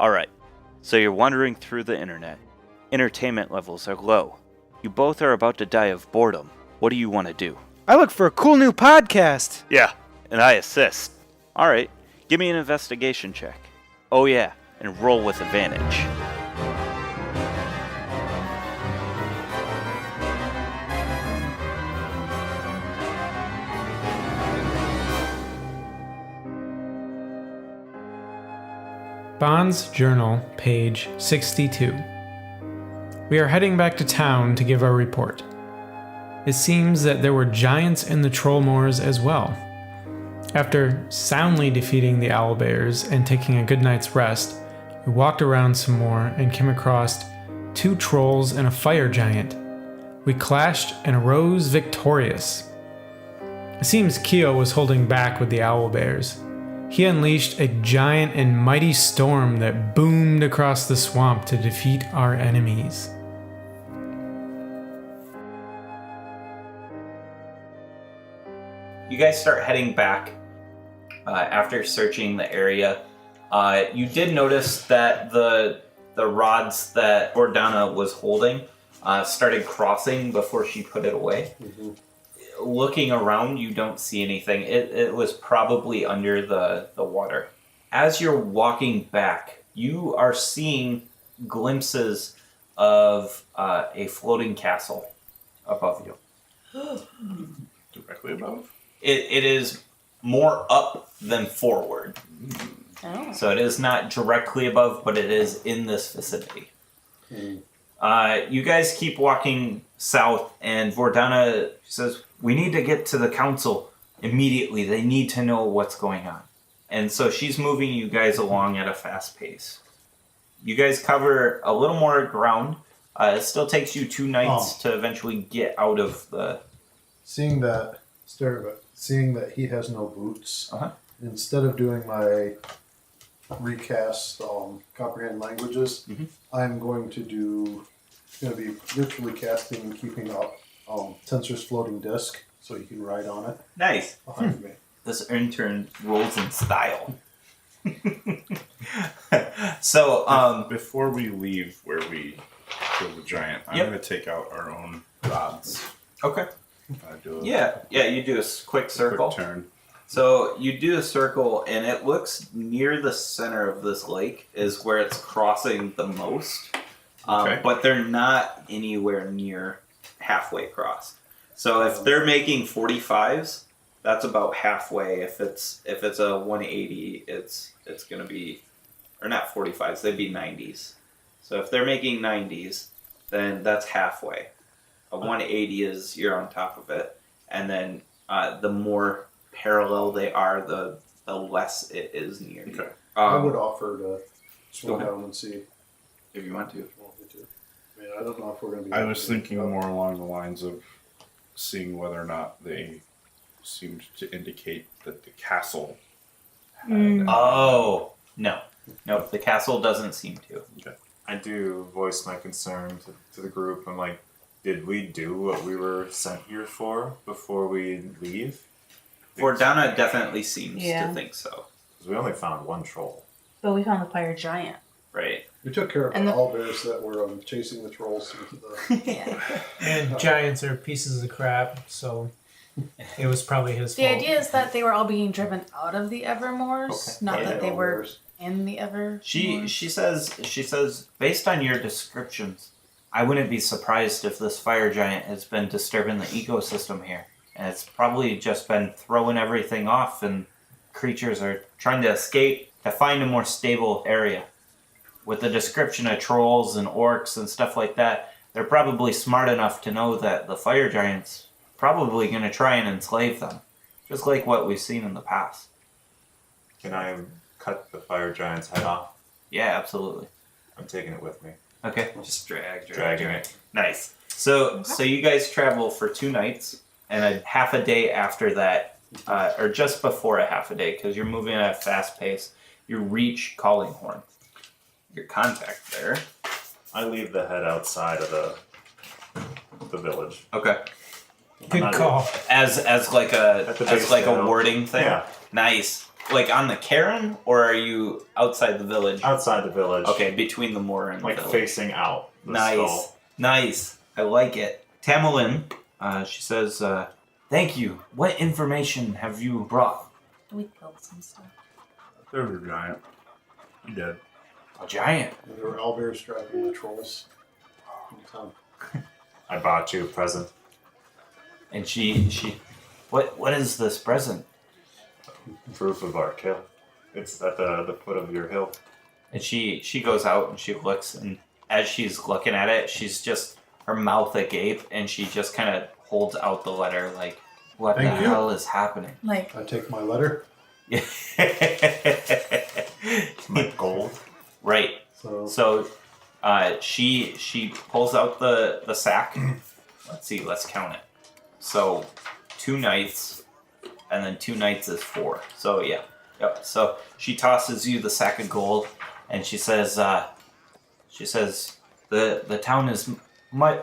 Alright, so you're wandering through the internet. Entertainment levels are low. You both are about to die of boredom. What do you want to do? I look for a cool new podcast. Yeah, and I assist. Alright, give me an investigation check. Oh yeah, and roll with advantage. Bond's Journal, page 62. We are heading back to town to give our report. It seems that there were giants in the Trollmoors as well. After soundly defeating the owlbears and taking a good night's rest, we walked around some more and came across 2 trolls and a fire giant. We clashed and arose victorious. It seems Keo was holding back with the owlbears. He unleashed a giant and mighty storm that boomed across the swamp to defeat our enemies. You guys start heading back after searching the area. You did notice that the rods that Jordana was holding started crossing before she put it away. Mm-hmm. Looking around, you don't see anything. It was probably under the water. As you're walking back, you are seeing glimpses of a floating castle above you. Directly above? It is more up than forward. Oh. So it is not directly above, but it is in this vicinity. You guys keep walking south, and Jordana says, "We need to get to the council immediately. They need to know what's going on." And so she's moving you guys along at a fast pace. You guys cover a little more ground. It still takes you 2 nights to eventually get out of the... Seeing that he has no boots, instead of doing my recast comprehend languages, I'm going to be literally casting and keeping up Tensor's floating disc so he can ride on it. Nice. Behind me. This intern rolls in style. So, before we leave where we kill the giant, I'm going to take out our own rods. Okay. You do a quick circle. Quick turn. So you do a circle, and it looks near the center of this lake is where it's crossing the most. But they're not anywhere near halfway across. So if they're making 45s, that's about halfway. If it's a 180, it's going to be, or not 45s, they'd be 90s. So if they're making 90s, then that's halfway. A 180 is you're on top of it, and then the more parallel they are, the less it is near you. I would offer to slow down and see if you want to. I mean, I don't know if we're going to be... I was thinking more along the lines of seeing whether or not they seemed to indicate that the castle had... Oh, no. No, the castle doesn't seem to. Okay. I do voice my concern to the group. I'm like, did we do what we were sent here for before we leave? Jordana definitely seems to think so. Because we only found 1 troll. But we found the fire giant. Right. We took care of the owlbears that were chasing the trolls into the... And giants are pieces of crap, so it was probably his The fault. idea is that they were all being driven out of the Evermoors, not that they were in the Evermoors. She says, based on your descriptions, I wouldn't be surprised if this fire giant has been disturbing the ecosystem here. And it's probably just been throwing everything off, and creatures are trying to escape to find a more stable area. With the description of trolls and orcs and stuff like that, they're probably smart enough to know that the fire giant's probably going to try and enslave them. Just like what we've seen in the past. Can I cut the fire giant's head off? Yeah, absolutely. I'm taking it with me. Okay. Just dragging it. Nice. So you guys travel for 2 nights, and a half a day after that, or just before a half a day, because you're moving at a fast pace, you reach Calling Horn. Your contact there. I leave the head outside of the village. Okay. Good call. As like a warding thing. Yeah. Nice. like on the cairn, or are you outside the village? Outside the village. Okay, between the moor and Like the village. facing out. The Nice. skull. Nice. I like it. Tamerlane, she says, thank you. What information have you brought? We killed some stuff. There was a giant. He did. A giant. There were owlbears driving the trolls. in town. I bought you a present. And she what is this present? Proof of our kill. It's at the foot of your hill. And she goes out and she looks, and as she's looking at it, she's just her mouth agape, and she just kind of holds out the letter like, what Thank the you. hell is happening? Like, I take my letter. My gold. Right. So she pulls out the sack. Let's see, let's count it. So 2 knights, and then 2 knights is 4. So yeah. Yep. So she tosses you the sack of gold, and she says the town is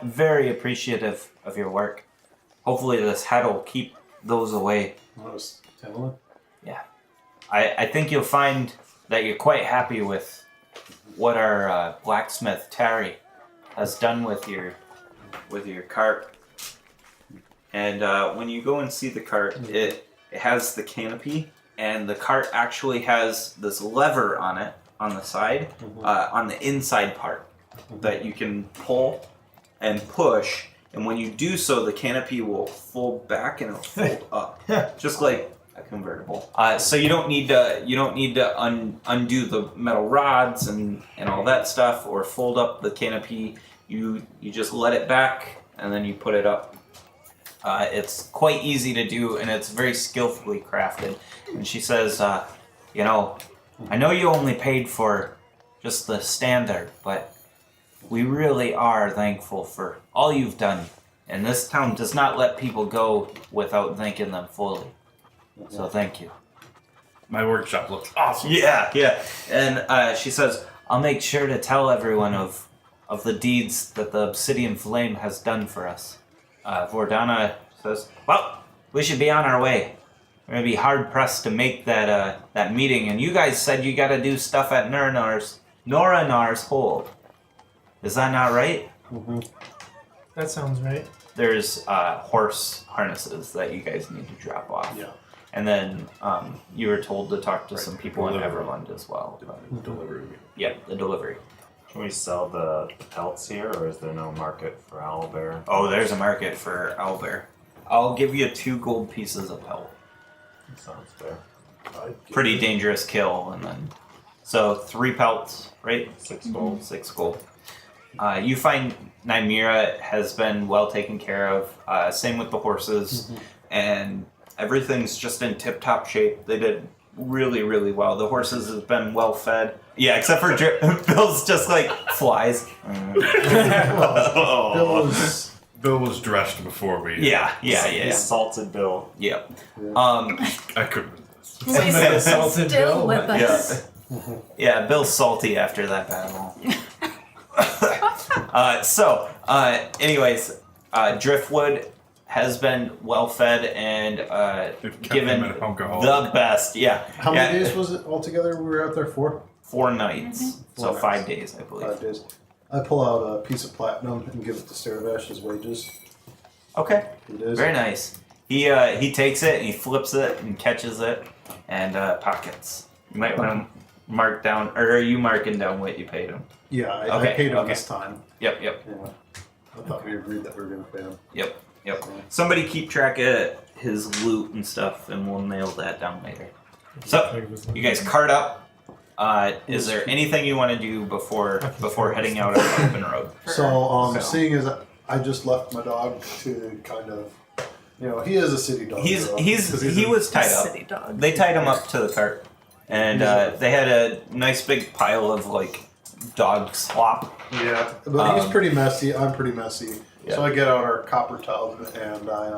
very appreciative of your work. Hopefully this hat will keep those away. That was Tamerlane. Yeah. I think you'll find that you're quite happy with what our blacksmith Tarry has done with your cart. And when you go and see the cart, it has the canopy, and the cart actually has this lever on it on the side, on the inside part, that you can pull and push. And when you do so, the canopy will fold back and it'll fold up, just like a convertible. So you don't need to undo the metal rods and all that stuff, or fold up the canopy. You just let it back and then you put it up. It's quite easy to do, and it's very skillfully crafted. And she says, I know you only paid for just the standard, but we really are thankful for all you've done. And this town does not let people go without thanking them fully. So thank you. My workshop looks awesome. Yeah. And she says, I'll make sure to tell everyone of the deeds that the Obsidian Flame has done for us. Vordana says, well, we should be on our way. We're going to be hard-pressed to make that meeting, and you guys said you got to do stuff at Noranar's hold. Is that not right? Mm-hmm. That sounds right. There's horse harnesses that you guys need to drop off. Yeah. And then you were told to talk to some people in Delivery. Everland as well. Delivery. Yeah, the delivery. Can we sell the pelts here, or is there no market for owlbear? Oh, there's a market for owlbear. I'll give you 2 gold pieces of pelt. Sounds fair. Pretty dangerous kill, and then so 3 pelts, right? 6 gold. 6 gold. You find Nymira has been well taken care of. Same with the horses, and everything's just in tip-top shape. They did really, really well. The horses have been well fed. Yeah, except for Bill's just like flies. Bill was dressed before we. Yeah. Salted Bill. Yeah. I couldn't resist. wait, Somebody he's assaulted still Bill? with us. Yeah, Bill's salty after that battle. Anyways, Driftwood has been well fed and They've kept given him an alcoholic. the best. Yeah. How many days was it altogether we were out there for? 4 nights. So 4 5 nights. days, I believe. 5 days. I pull out a piece of platinum and give it to Staravash as wages. Okay. It is. Very nice. He takes it and he flips it and catches it and pockets. You might want to mark down, or are you marking down what you paid him? Yeah, I Okay, paid him okay. this time. Yep. Yeah. I thought we agreed that we were going to pay him. Yep. Somebody keep track of his loot and stuff, and we'll nail that down later. So, you guys cart up. Is there anything you want to do before heading out on the open road? So, seeing as I just left my dog to kind of, he is a city dog. He was tied up. City dog. They tied him up to the cart, and they had a nice big pile of like dog slop. Yeah, but he's pretty messy. I'm pretty messy. Yeah. So I get out our copper tub and I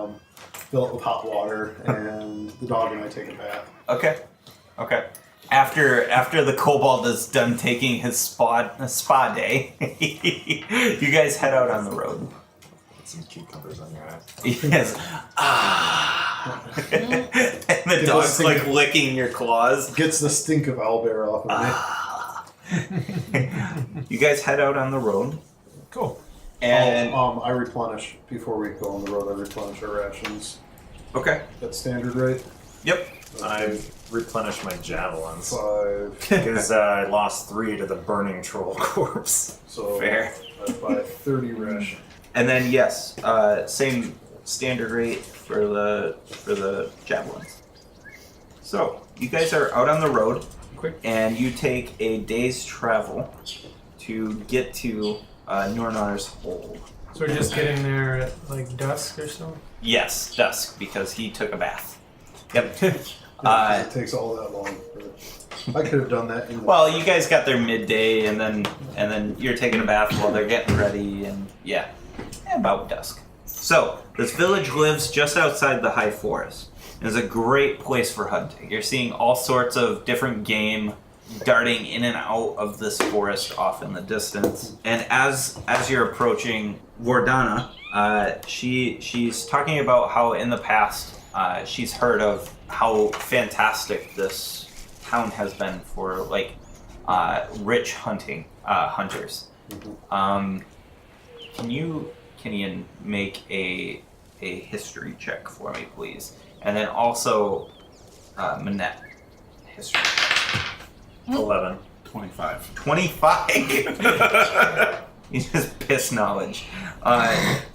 fill it with hot water, and the dog and I take a bath. Okay. After the kobold is done taking his spa day, you guys head out on the road. Put some cucumbers on your eyes. Yes. And the Get dog's the like stink- licking your claws. Gets the stink of owlbear off of me. You guys head out on the road. Cool. And I replenish before we go on the road. I replenish our rations okay. at standard rate. Yep. I replenished my javelins 5. because I lost 3 to the burning troll corpse. So Fair. I buy 30 ration. And then yes, same standard rate for the javelins. So you guys are out on the road, Quick. and you take a day's travel to get to Nornar's hold. So we're just getting there at like dusk or so? Yes, dusk, because he took a bath. Yep. It takes all that long. I could have done that in the Well, you guys got there midday, and then you're taking a bath while they're getting ready, and yeah, about dusk. So this village lives just outside the high forest. It's a great place for hunting. You're seeing all sorts of different game darting in and out of this forest off in the distance. And as you're approaching Vordana, she's talking about how in the past she's heard of how fantastic this town has been for like rich hunters. Can you make a history check for me, please? And then also Manette history check. 11. 25. 25. You just piss knowledge.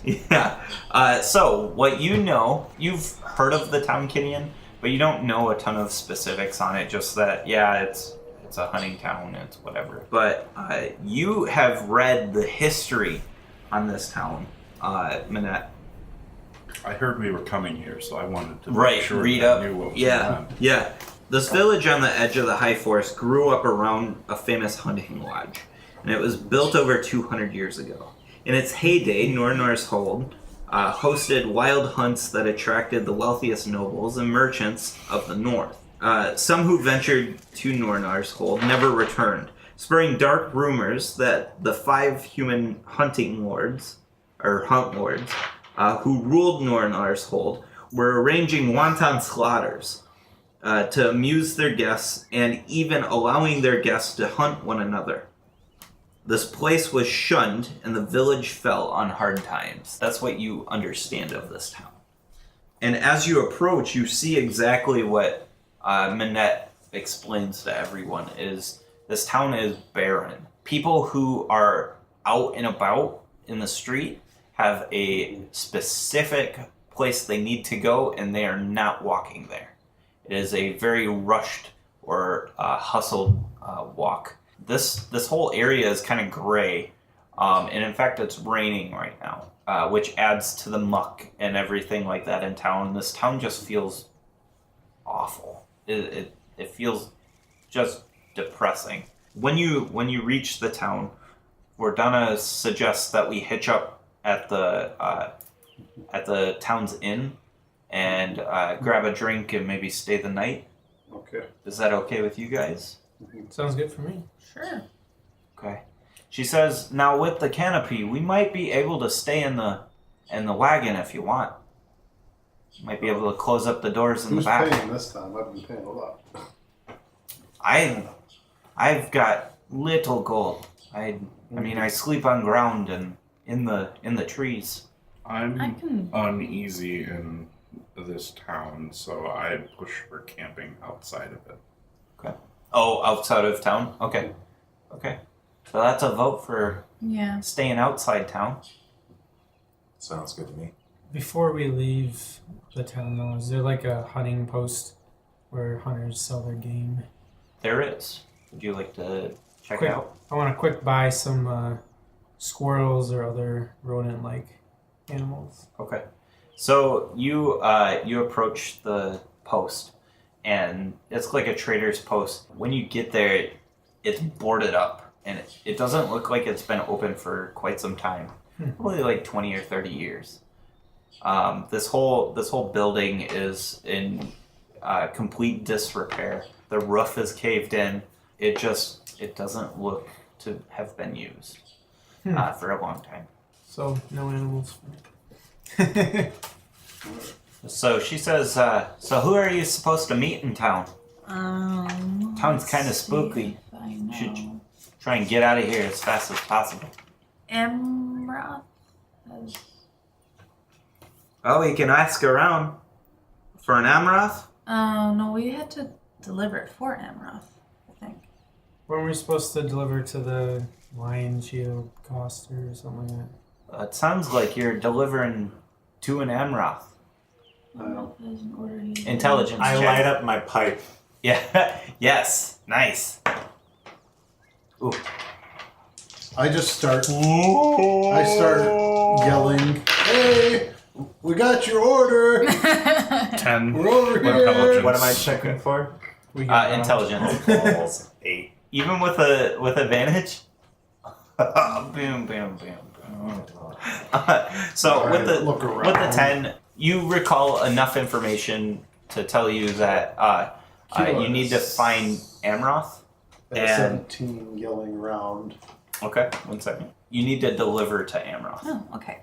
Yeah. So what you know, you've heard of the town Kinian, but you don't know a ton of specifics on it. Just that, yeah, it's a hunting town. It's whatever. But you have read the history on this town, Manette. I heard we were coming here, so I wanted to Right. make sure Read that up. I knew what was Yeah. going on. Yeah. This village on the edge of the high forest grew up around a famous hunting lodge, and it was built over 200 years ago. In its heyday, Nornar's Hold hosted wild hunts that attracted the wealthiest nobles and merchants of the north. Some who ventured to Nornar's Hold never returned, spurring dark rumors that the 5 human hunting lords, or hunt lords, who ruled Nornar's Hold, were arranging wanton slaughters to amuse their guests and even allowing their guests to hunt one another. This place was shunned and the village fell on hard times. That's what you understand of this town. And as you approach, you see exactly what Manette explains to everyone is this town is barren. People who are out and about in the street have a specific place they need to go and they are not walking there. It is a very rushed or hustled walk. This whole area is kind of gray, and in fact it's raining right now, which adds to the muck and everything like that in town. This town just feels awful. It feels just depressing. When you reach the town, Vordana suggests that we hitch up at the town's inn and grab a drink and maybe stay the night. Okay. Is that okay with you guys? Sounds good for me. Sure. Okay. She says, now with the canopy, we might be able to stay in the wagon if you want. Might be able to close up the doors in Who's the back. paying this time? I've been paying a lot. I've got little gold. I mean I sleep on ground and in the trees. I I'm can. uneasy in this town, so I push for camping outside of it. Okay. Oh, outside of town? Okay. Okay. So that's a vote for Yeah. staying outside town. Sounds good to me. Before we leave the town, though, is there like a hunting post where hunters sell their game? There is. Would you like to check Quick. out? I want to quick buy some squirrels or other rodent-like animals. Okay. So you approach the post, and it's like a trader's post. When you get there, it's boarded up, and it doesn't look like it's been open for quite some time, probably like 20 or 30 years. This whole building is in complete disrepair. The roof is caved in. It doesn't look to have been used for a long time. So, no animals for me. So she says, so who are you supposed to meet in town? Town's kind of spooky. Should try and get out of here as fast as possible. Emroth? Oh, we can ask around. For an Amroth? No, we had to deliver it for Emroth, I think. Weren't we supposed to deliver to the Lion Shield Coster or something like that? It sounds like you're delivering to an Amroth. Intelligence I check. light up my pipe. Yeah. Yes. Nice. Ooh. I start yelling, "Hey, we got your order. 10. We're over here." Intelligence. What am I checking for? Intelligence. Balls. 8. Even with advantage? Boom, boom, boom, boom. So All with right, look the around. 10, you recall enough information to tell you that you need to find Amroth. At And 17, yelling around. okay, 1 second. You need to deliver to Amroth. Oh, okay.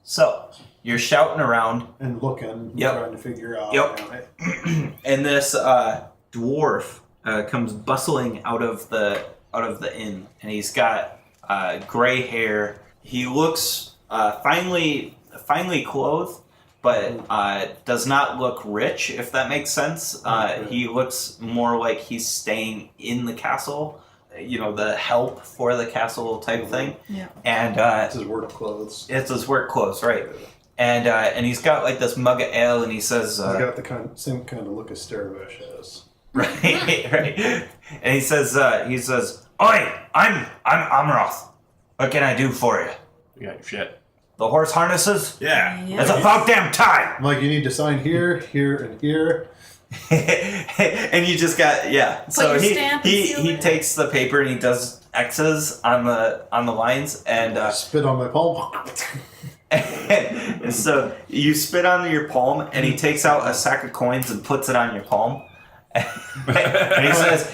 So you're shouting around, And looking, Yep. trying to figure out. Yep. you know, and this dwarf comes bustling out of the inn, and he's got gray hair. He looks finely clothed, but does not look rich, if that makes sense. He looks more like he's staying in the castle, the help for the castle type thing. Yeah. And It's his work clothes. it's his work clothes, right? And he's got like this mug of ale, and he says, He's got the same kind of look as Stairbush has. right. And he says, "Oi, I'm Amroth. What can I do for you? You got your shit. The horse harnesses? Yeah. Yeah. It's about damn time." I'm like, you need to sign here, here, and here. And you just got So your he stamp and seal he it. takes the paper and he does X's on the lines, and Spit on my palm. and so you spit on your palm, and he takes out a sack of coins and puts it on your palm. And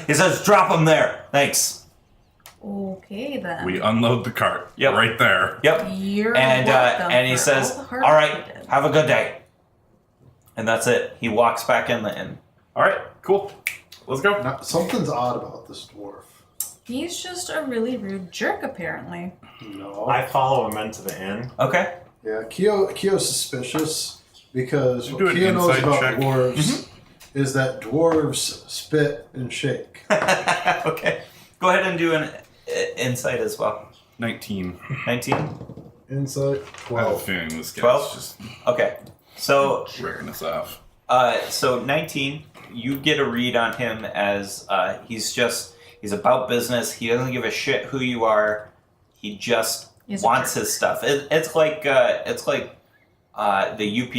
he says, "Drop them there. Thanks." Okay, then. We unload the cart. Yep. Right there. Yep. You're And welcome and he for says, all the hard "All work right, you did." have a good day." And that's it. He walks back in the inn. All right. Cool. Let's go. Now, something's odd about this dwarf. He's just a really rude jerk, apparently. No. I follow him into the inn. Okay. Yeah, Keo's suspicious because You what do an Keo knows insight about check. dwarves is that dwarves spit and shake. Okay. Go ahead and do an insight as well. 19. 19. Insight I have a 12. feeling this guy's 12? just Okay. So wearing us off. so 19. You get a read on him as he's about business. He doesn't give a shit who you are. He just He's a wants jerk. his stuff. It's like the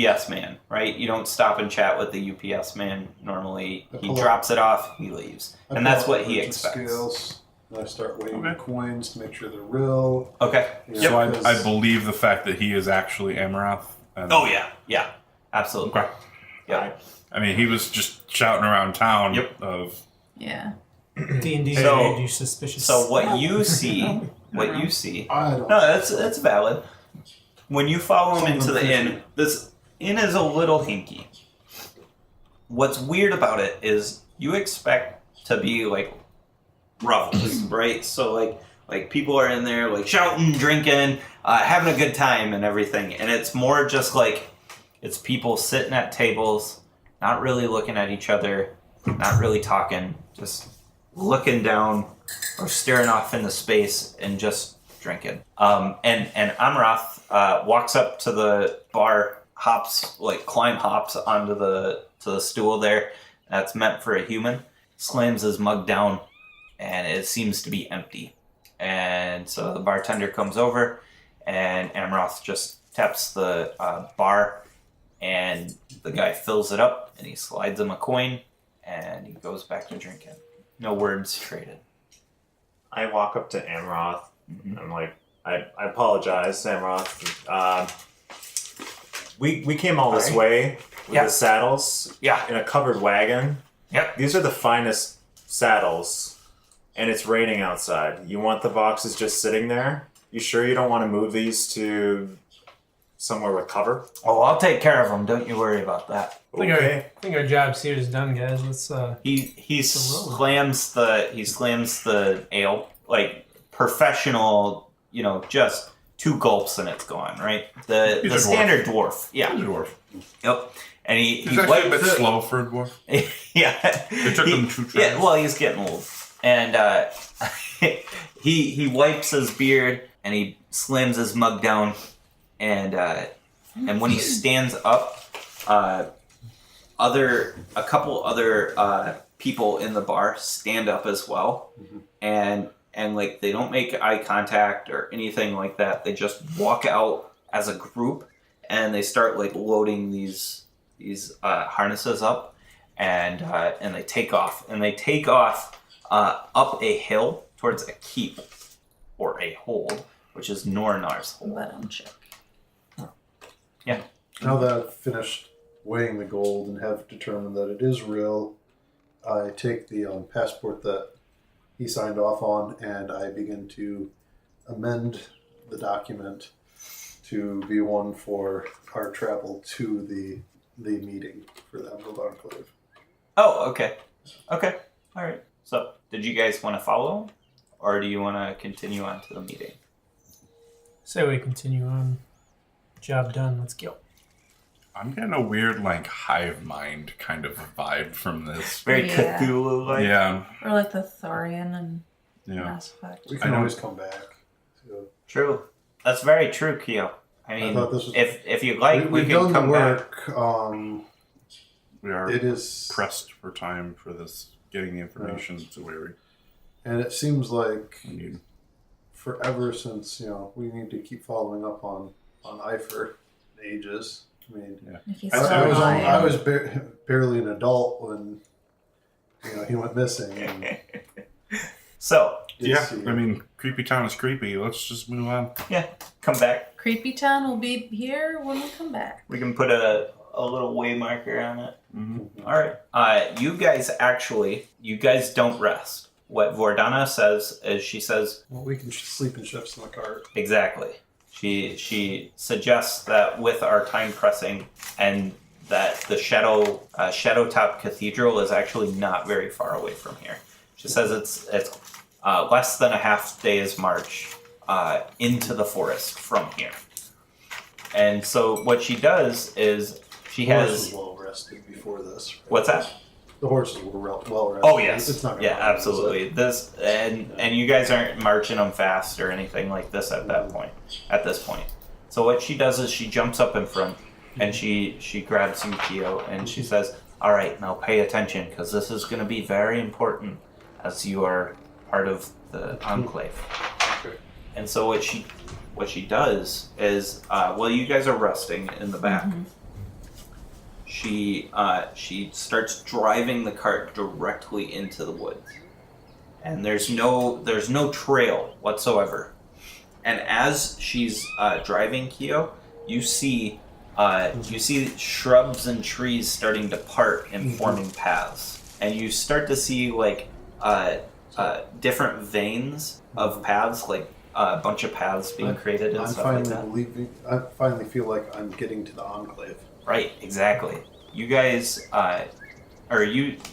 UPS man, right? You don't stop and chat with the UPS man normally. He drops it off, he leaves, and that's what he expects. Scales, and I start weighing the Okay. coins to make sure they're real. Okay. Yeah, So I because- believe the fact that he is actually Amaranth. And Oh yeah, absolutely. Okay. Yeah. I mean, he was just shouting around town Yep. of Yeah. D&D So- made you suspicious. So what you see, I don't. no, that's valid. When you follow him into the inn, this inn is a little hinky. What's weird about it is you expect to be like revels, right? So like people are in there like shouting, drinking, having a good time and everything, and it's more just like it's people sitting at tables, not really looking at each other, not really talking, just looking down or staring off into space and just drinking. And Amroth walks up to the bar, climb hops onto the stool there that's meant for a human, slams his mug down, and it seems to be empty. And so the bartender comes over, and Amroth just taps the bar, and the guy fills it up, and he slides him a coin, and he goes back to drinking. No words traded. I walk up to Amroth. I'm like, I apologize, Amroth. We came all this Alright. way with Yeah. the saddles Yeah. in a covered wagon. Yep. These are the finest saddles, and it's raining outside. You want the boxes just sitting there? You sure you don't want to move these to somewhere with cover? Oh, I'll take care of him. Don't you worry about that. I think our job's here is done, guys. Let's He slams the ale like professional. Just 2 gulps and it's gone. Right. The standard dwarf. Yeah. He's a dwarf. Yep. And He's actually a bit slow for a dwarf. Yeah. It took him 2 tries. Yeah. Well, he's getting old, and he wipes his beard and he slams his mug down, and when he stands up, a couple other people in the bar stand up as well, and like they don't make eye contact or anything like that. They just walk out as a group and they start like loading these harnesses up, and they take off. And they take off up a hill towards a keep or a hold, which is Nornar's hold. Let him check. Yeah. Now that I've finished weighing the gold and have determined that it is real, I take the passport that he signed off on and I begin to amend the document to be one for our travel to the meeting for the Emerald Enclave. Oh, okay. Okay. All right. So, did you guys want to follow, or do you want to continue on to the meeting? say we continue on. Job done. Let's go. I'm getting a weird, like, hive mind kind of vibe from this. Very Yeah. Cthulhu-like. Yeah. Or like the Thorian and Yeah. Mass Effect. We can always come back. So, True. That's very true, Keo. I mean, thought this was- if you like, we we've can done come the back. work. We are It is, pressed for time for this, getting the information to where and it seems like we need. forever since we need to keep following up on Eifer ages. I mean, If he's I still I was alive. I was barely an adult when he went missing. And So, Yeah, see- I mean, Creepy Town is creepy. Let's just move on. yeah, come back. Creepy Town will be here when we come back. We can put a little way marker on it. Mm-hmm. All right. You guys don't rest. What Vordana says is she says, well, we can sleep in shifts in the cart. exactly. She suggests that with our time pressing and that the Shadowtop Cathedral is actually not very far away from here. She says it's less than a half day's march into the forest from here. And so what she does is she The horse has... was well rested before this. Right? What's that? The horses were well rested. Oh yes, It's not gonna yeah, happen, absolutely. is it? This and you guys aren't marching them fast or anything like this at that point. At this point, so what she does is she jumps up in front and she grabs you, Keo, and she says, "All right, now pay attention because this is going to be very important as you are part of the enclave." Okay. And so what she does is, while you guys are resting in the back. She starts driving the cart directly into the woods, and there's no trail whatsoever. And as she's driving, Keo, you see shrubs and trees starting to part and forming paths, and you start to see like different veins of paths, like a bunch of paths being created and stuff like that. I finally feel like I'm getting to the enclave. Right, exactly. You guys,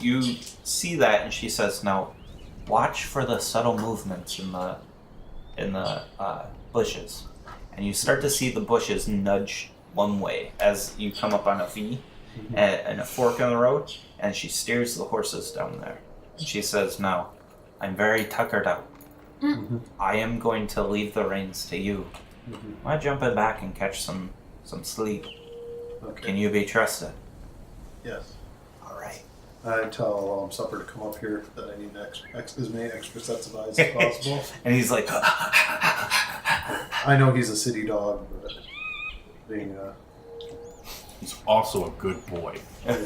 you see that, and she says, "Now, watch for the subtle movements in the bushes." And you start to see the bushes nudge one way as you come up on a V and a fork in the road, and she steers the horses down there. And she says, "Now, I'm very tuckered out. I am going to leave the reins to you. I want to jump in back and catch some sleep. Okay. Can you be trusted?" Yes. All right. I tell Supper to come up here that I need as many extra sets of eyes as possible. And he's like, I know he's a city dog, but being He's also a good boy.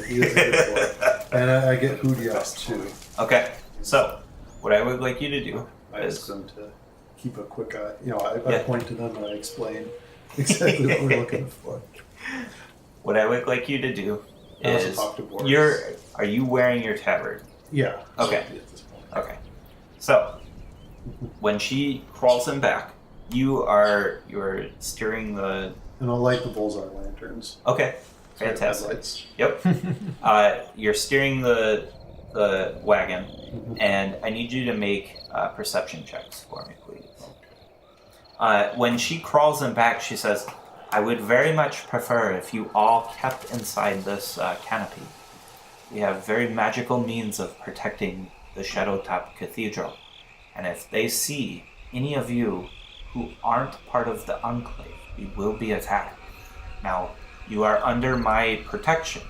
he is a good boy. And I get Hoodias too. okay. So, what I would like you to do I is, ask them to keep a quick eye. I Yeah. point to them and I explain exactly what we're looking for. what I would like you to do I also is, talk to Boris. are you wearing your tabard? Yeah. Okay. At this point. Okay. So, when she crawls him back, you're steering the And I'll light the bullseye lanterns. Okay, Sorry, fantastic. headlights. Yep. You're steering the wagon, and I need you to make perception checks for me, please. When she crawls in back, she says, I would very much prefer if you all kept inside this canopy. We have very magical means of protecting the Shadowtop Cathedral, and if they see any of you who aren't part of the Enclave, we will be attacked. Now, you are under my protection,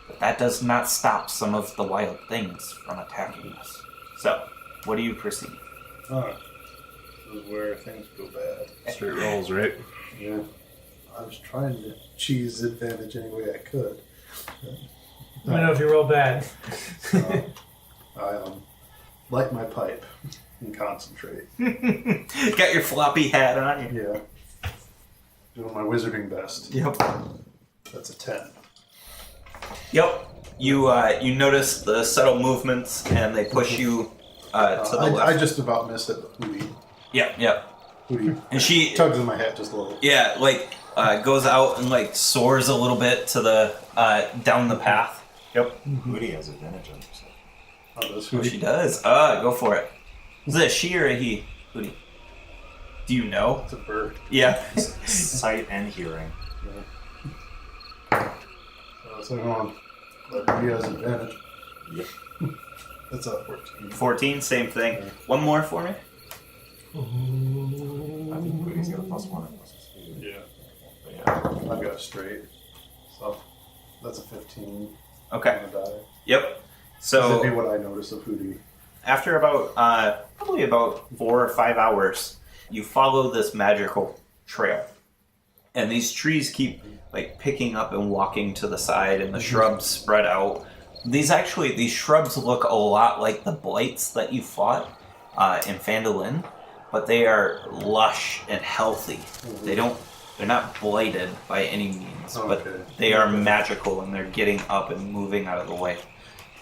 but that does not stop some of the wild things from attacking us. So, what do you perceive? Alright. This is where things go bad. Straight rolls, right? Yeah. I was trying to cheese advantage any way I could. I don't know if you roll bad. I light my pipe and concentrate. Got your floppy hat on. Yeah. Doing my wizarding best. Yep. That's a 10. Yep. You notice the subtle movements, and they push you to the left. I just about missed it with Hootie. Yep. Hootie And she tugs in my hat just a little. Yeah, goes out and soars a little bit to the down the path. Yep. Moody has advantage on himself. Oh, does Oh, Hootie? she does. Go for it. Is it a she or a he? Hootie? Do you know? It's a bird. Yeah. Sight and hearing. So hang on. But Hootie has advantage. Yep. That's a 14. 14, same thing. One more for me. I think Moody's got a +1 or +2. Yeah. But yeah. I've got a straight. So that's a 15 Okay. on the die. Yep. So that'd be So what I noticed of Hootie. after about probably about 4 or 5 hours, you follow this magical trail, and these trees keep picking up and walking to the side, and the shrubs spread out. These shrubs look a lot like the blights that you fought in Phandalin, but they are lush and healthy. They're not blighted by any means, but Okay. they are magical, and they're getting up and moving out of the way.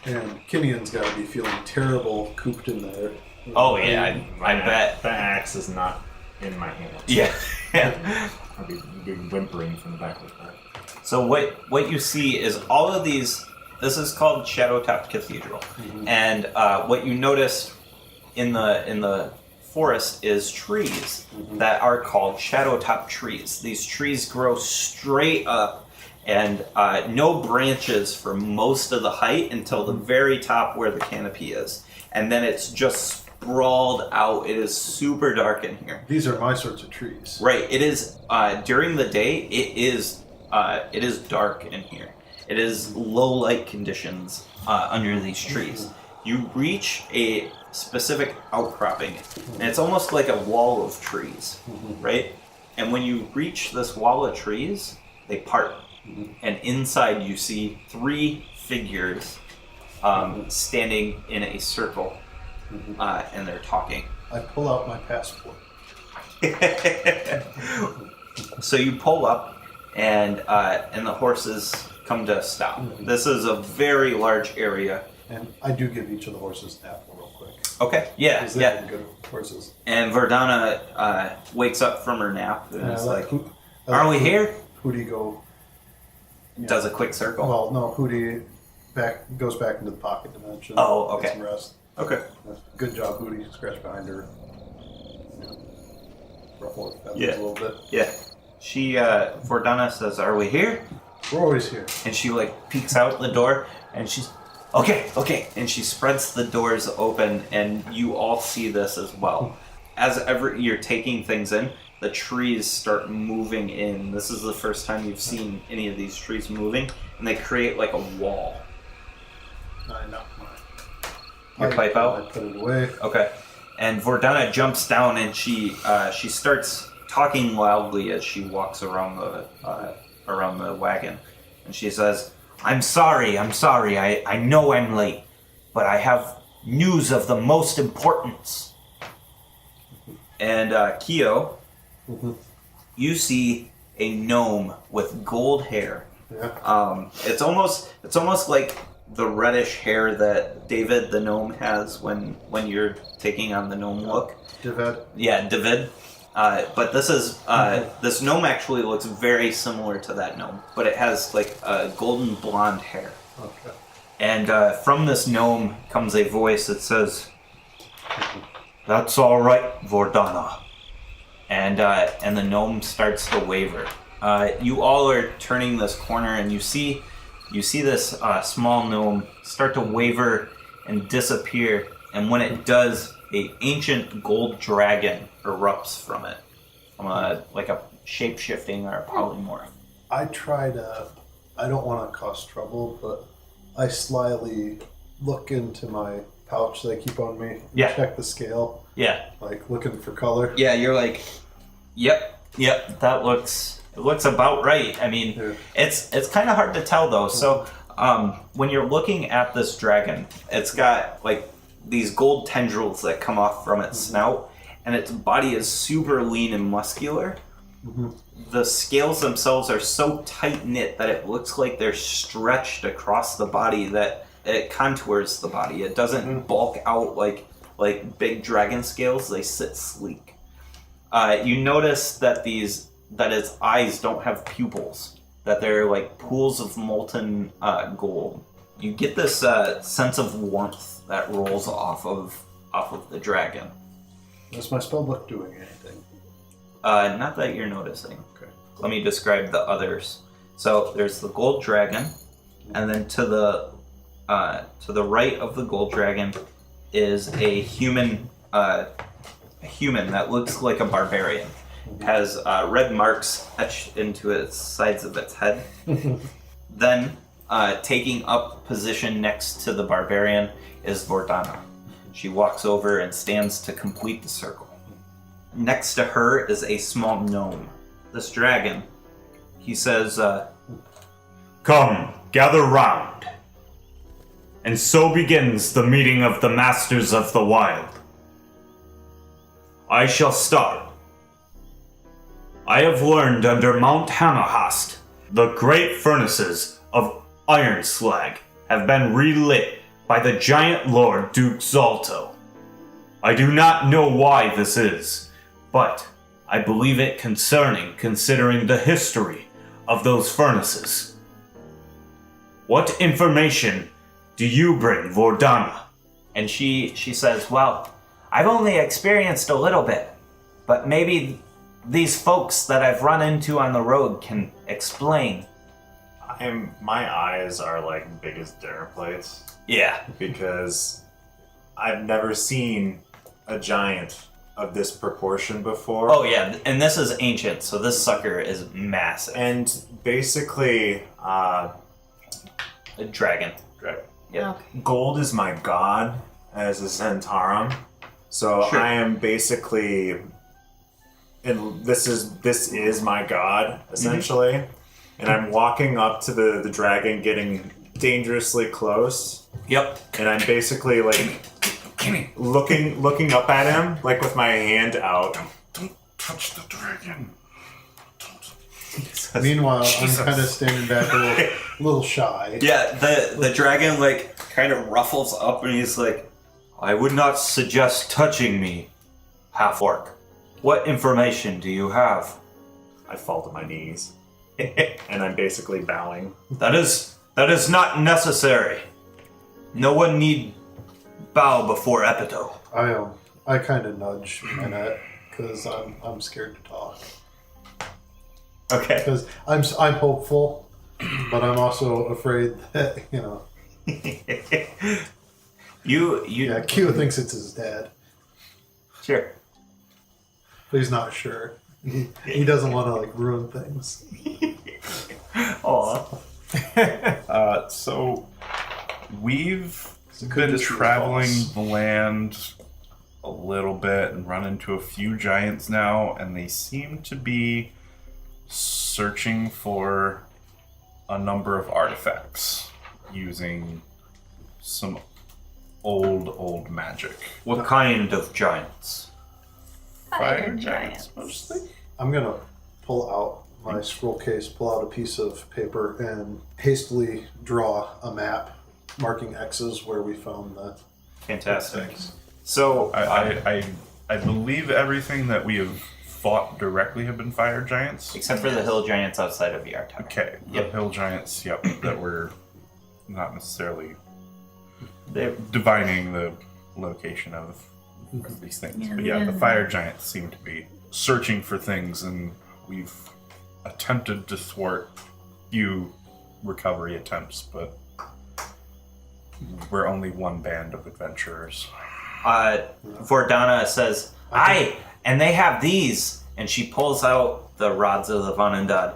And Kinian's got to be feeling terrible cooped in there. Oh yeah, I bet. The axe is not in my hand. Yeah. I'll be whimpering from the back of that. So what you see is all of these. This is called Shadowtop Cathedral, and what you notice in the forest is trees that are called Shadowtop trees. These trees grow straight up, and no branches for most of the height until the very top where the canopy is, and then it's just sprawled out. It is super dark in here. These are my sorts of trees. Right. It is during the day. It is dark in here. It is low light conditions under these trees. You reach a specific outcropping, and it's almost like a wall of trees, right? And when you reach this wall of trees, they part, and inside you see 3 figures standing in a circle, and they're talking. I pull out my passport. So you pull up, and the horses come to a stop. This is a very large area. And I do give each of the horses an apple real quick. Okay, yeah, Because yeah. they're good horses. And Verdana wakes up from her nap and is like, Hootie "Are we here?" go. Does a quick circle. Well, no, Hootie goes back into the pocket dimension. Oh, Get okay. some rest. Okay. Good job, Hootie. Scratch behind her. Ruffle her feathers Yeah. a little bit. Yeah. She Verdana says, "Are we here?" We're always here. And she peeks out the door, and she's okay, and she spreads the doors open, and you all see this as well. As you're taking things in, the trees start moving in. This is the first time you've seen any of these trees moving, and they create a wall. I knock Your pipe out? I put it away. Okay. And Verdana jumps down, and she starts talking loudly as she walks around the wagon, and she says, I'm sorry, I know I'm late, but I have news of the most importance." And Kyo, you see a gnome with gold hair. Yeah. It's almost like the reddish hair that David the gnome has when you're taking on the gnome look. Divad. Yeah, David. But this is this gnome actually looks very similar to that gnome, but it has like golden blonde hair. Okay. And from this gnome comes a voice that says, "That's all right, Vordana." And the gnome starts to waver. You all are turning this corner, and you see this small gnome start to waver and disappear. And when it does, an ancient gold dragon erupts from it, from like a shape-shifting or a polymorph. I try to. I don't want to cause trouble, but I slyly look into my pouch that I keep on me. Yeah. Check the scale. Yeah. Like looking for color. Yeah, you're like, yep, that looks about right. I mean, Yeah. it's kind of hard to tell though. So when you're looking at this dragon, it's got like these gold tendrils that come off from its snout, and its body is super lean and muscular. Mm-hmm. The scales themselves are so tight knit that it looks like they're stretched across the body, that it contours the body. It doesn't bulk out like big dragon scales. They sit sleek. You notice that its eyes don't have pupils, that they're like pools of molten gold. You get this sense of warmth that rolls off of the dragon. Is my spellbook doing anything? Not that you're noticing. Okay. Let me describe the others. So there's the gold dragon, and then to the right of the gold dragon is a human that looks like a barbarian. Has red marks etched into its sides of its head. Then, taking up position next to the barbarian is Vordana. She walks over and stands to complete the circle. Next to her is a small gnome. This dragon, he says, "Come, gather round." And so begins the meeting of the Masters of the Wild. I shall start. I have learned under Mount Hammerhast, the great furnaces of iron slag have been relit by the giant lord Duke Zalto. I do not know why this is, but I believe it considering the history of those furnaces. What information do you bring, Vordana? and she says, "Well, I've only experienced a little bit, but maybe these folks that I've run into on the road can explain." My eyes are like big as dinner plates Yeah. because I've never seen a giant of this proportion before. Oh yeah, and this is ancient, so this sucker is massive. And basically, A dragon. Yeah. Okay. gold is my god as a Centarum. So Sure. I am basically, and this is my god essentially. And I'm walking up to the dragon, getting dangerously close, Yep. and I'm basically like looking up at him, like with my hand out. Don't touch the dragon. Meanwhile, I'm kind of standing back a little shy. Yeah, the dragon like kind of ruffles up and he's like, "I would not suggest touching me, half-orc. What information do you have?" I fall to my knees, and I'm basically bowing. That is not necessary. No one need bow before Epito. I kind of nudge Minette because I'm scared to talk. Okay. Because I'm hopeful, but I'm also afraid that You Yeah, Q thinks it's his dad, sure. but he's not sure. He doesn't want to ruin things. Aw. So we've could been just be traveling boss. the land a little bit and run into a few giants now, and they seem to be searching for a number of artifacts using some old magic. What kind of giants? Fire giants, mostly. I'm gonna pull out my scroll case, pull out a piece of paper, and hastily draw a map marking X's where we found the Fantastic. So I believe everything that we have fought directly have been fire giants? Except for the hill giants outside of Yartown. Okay, Yep. the hill giants, that were not necessarily divining the location of these things. Yeah, But they yeah, the didn't. fire giants seem to be searching for things, and we've attempted to thwart few recovery attempts, but we're only one band of adventurers. Vordana says, "Aye, and they have these." And she pulls out the rods of the Vanundad,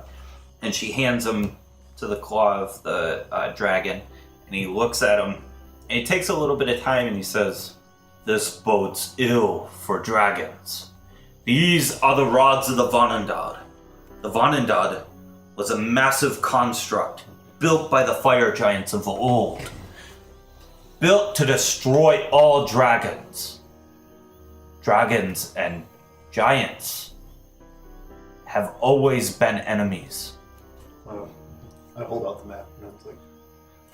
and she hands them to the claw of the dragon. And he looks at them, and he takes a little bit of time, and he says, "This bodes ill for dragons. These are the rods of the Vanundad. The Vanundad was a massive construct built by the fire giants of old. Built to destroy all dragons. Dragons and giants have always been enemies." I hold out the map and I'm like,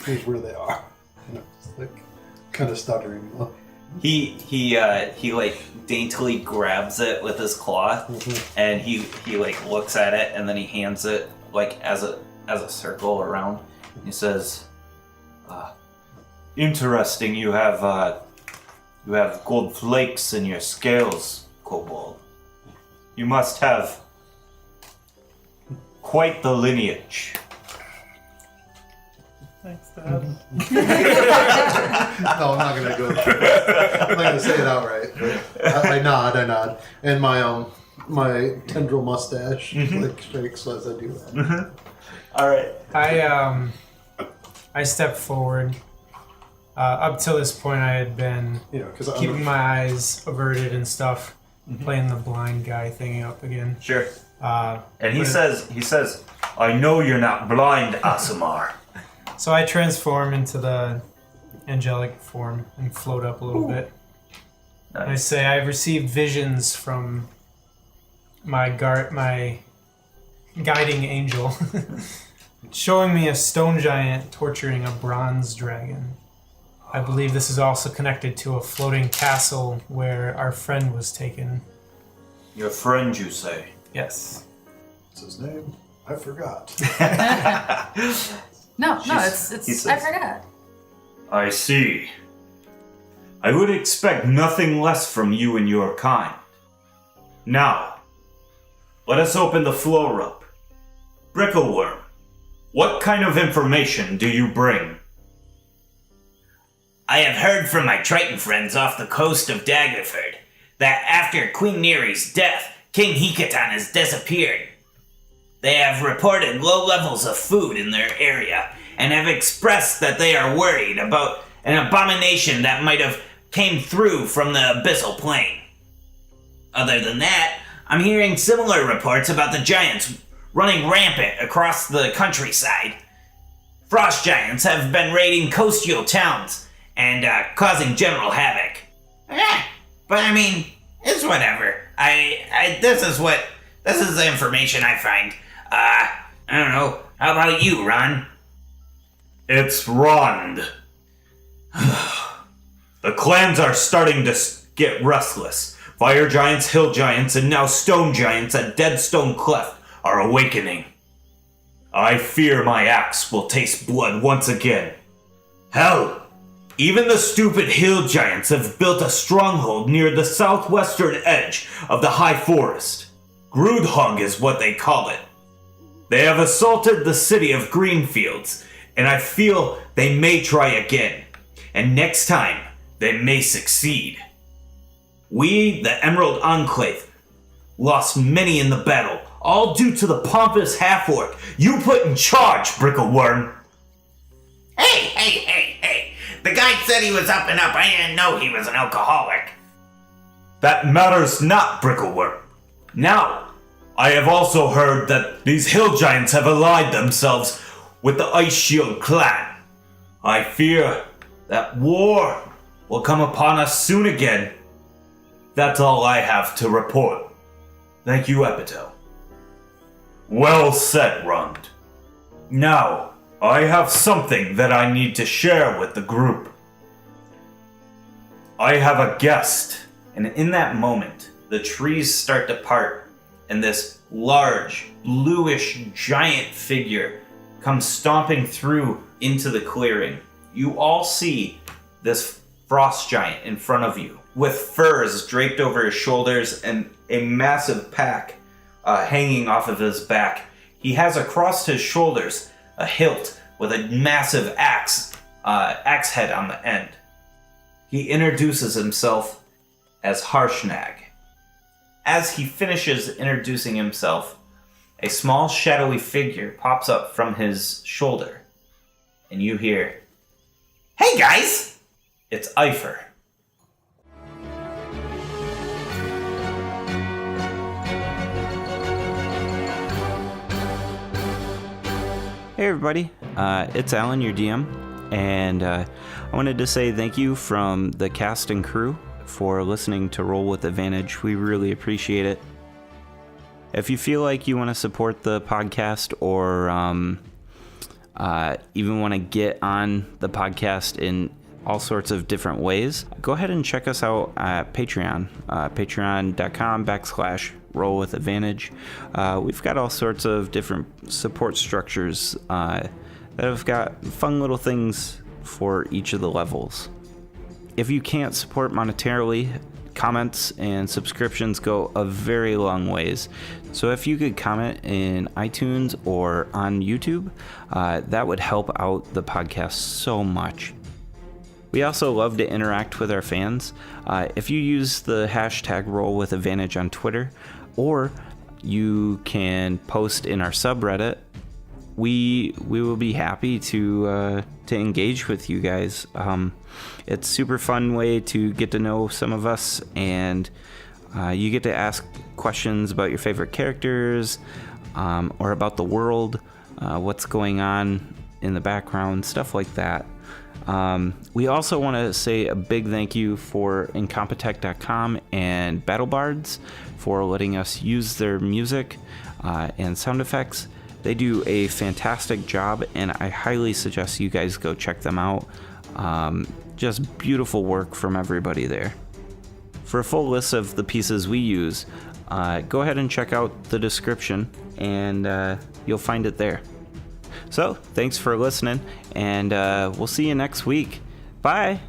here's where they are. And I'm just like, kind of stuttering. He like daintily grabs it with his claw, and he like looks at it, and then he hands it like as a circle around. He says, "Interesting. You have gold flakes in your scales, kobold. You must have quite the lineage." Thanks, Dad. No, I'm not gonna go. I'm not gonna say it outright. But I nod, and my tendril mustache like shakes as I do that. All right. I stepped forward. Up till this point, I had been Because keeping my eyes averted and stuff, playing the blind guy thing up again. Sure. And he but- says, "I know you're not blind, Aasimar." So I transform into the angelic form and float up a little bit. And I say, "I've received visions from my guiding angel, showing me a stone giant torturing a bronze dragon. I believe this is also connected to a floating castle where our friend was taken." Your friend, you say? Yes. What's his name? I forgot. No, he it's says- I forgot. I see. I would expect nothing less from you and your kind. Now, let us open the flow rope. Brickleworm, what kind of information do you bring? I have heard from my Triton friends off the coast of Daggerford that after Queen Neri's death, King Hikatan has disappeared. They have reported low levels of food in their area and have expressed that they are worried about an abomination that might have came through from the abyssal plain. Other than that, I'm hearing similar reports about the giants running rampant across the countryside. Frost giants have been raiding coastal towns and causing general havoc. But I mean, it's whatever. This is the information I find. I don't know. How about you, Ron? It's Rond. The clans are starting to get restless. Fire giants, hill giants, and now stone giants at Deadstone Cleft are awakening. I fear my axe will taste blood once again. Hell, even the stupid hill giants have built a stronghold near the southwestern edge of the high forest. Groodhug is what they call it. They have assaulted the city of Greenfields, and I feel they may try again. And next time, they may succeed. We, the Emerald Enclave, lost many in the battle, all due to the pompous half-orc you put in charge, Brickleworm. Hey! The guy said he was up and up. I didn't know he was an alcoholic. That matters not, Brickleworm. Now, I have also heard that these hill giants have allied themselves with the Ice Shield clan. I fear that war will come upon us soon again. That's all I have to report. Thank you, Epito. Well said, Rund. Now, I have something that I need to share with the group. I have a guest. And in that moment, the trees start to part, and this large, bluish giant figure comes stomping through into the clearing. You all see this frost giant in front of you, with furs draped over his shoulders and a massive pack hanging off of his back. He has across his shoulders a hilt with a massive axe head on the end. He introduces himself as Harshnag. As he finishes introducing himself, a small shadowy figure pops up from his shoulder, and you hear, "Hey guys!" It's Eifer. Hey everybody, it's Alan, your DM, and I wanted to say thank you from the cast and crew for listening to Roll with Advantage. We really appreciate it. If you feel like you want to support the podcast or even want to get on the podcast in all sorts of different ways, go ahead and check us out at Patreon, patreon.com/Roll with Advantage. We've got all sorts of different support structures that have got fun little things for each of the levels. If you can't support monetarily, comments and subscriptions go a very long ways. So if you could comment in iTunes or on YouTube, that would help out the podcast so much. We also love to interact with our fans. If you use the hashtag Roll with Advantage on Twitter, or you can post in our subreddit, we will be happy to engage with you guys. It's a super fun way to get to know some of us, and you get to ask questions about your favorite characters, or about the world, what's going on in the background, stuff like that. We also want to say a big thank you for Incompetech.com and BattleBards for letting us use their music and sound effects. They do a fantastic job, and I highly suggest you guys go check them out. Just beautiful work from everybody there. For a full list of the pieces we use, go ahead and check out the description, and you'll find it there. So, thanks for listening, and we'll see you next week. Bye!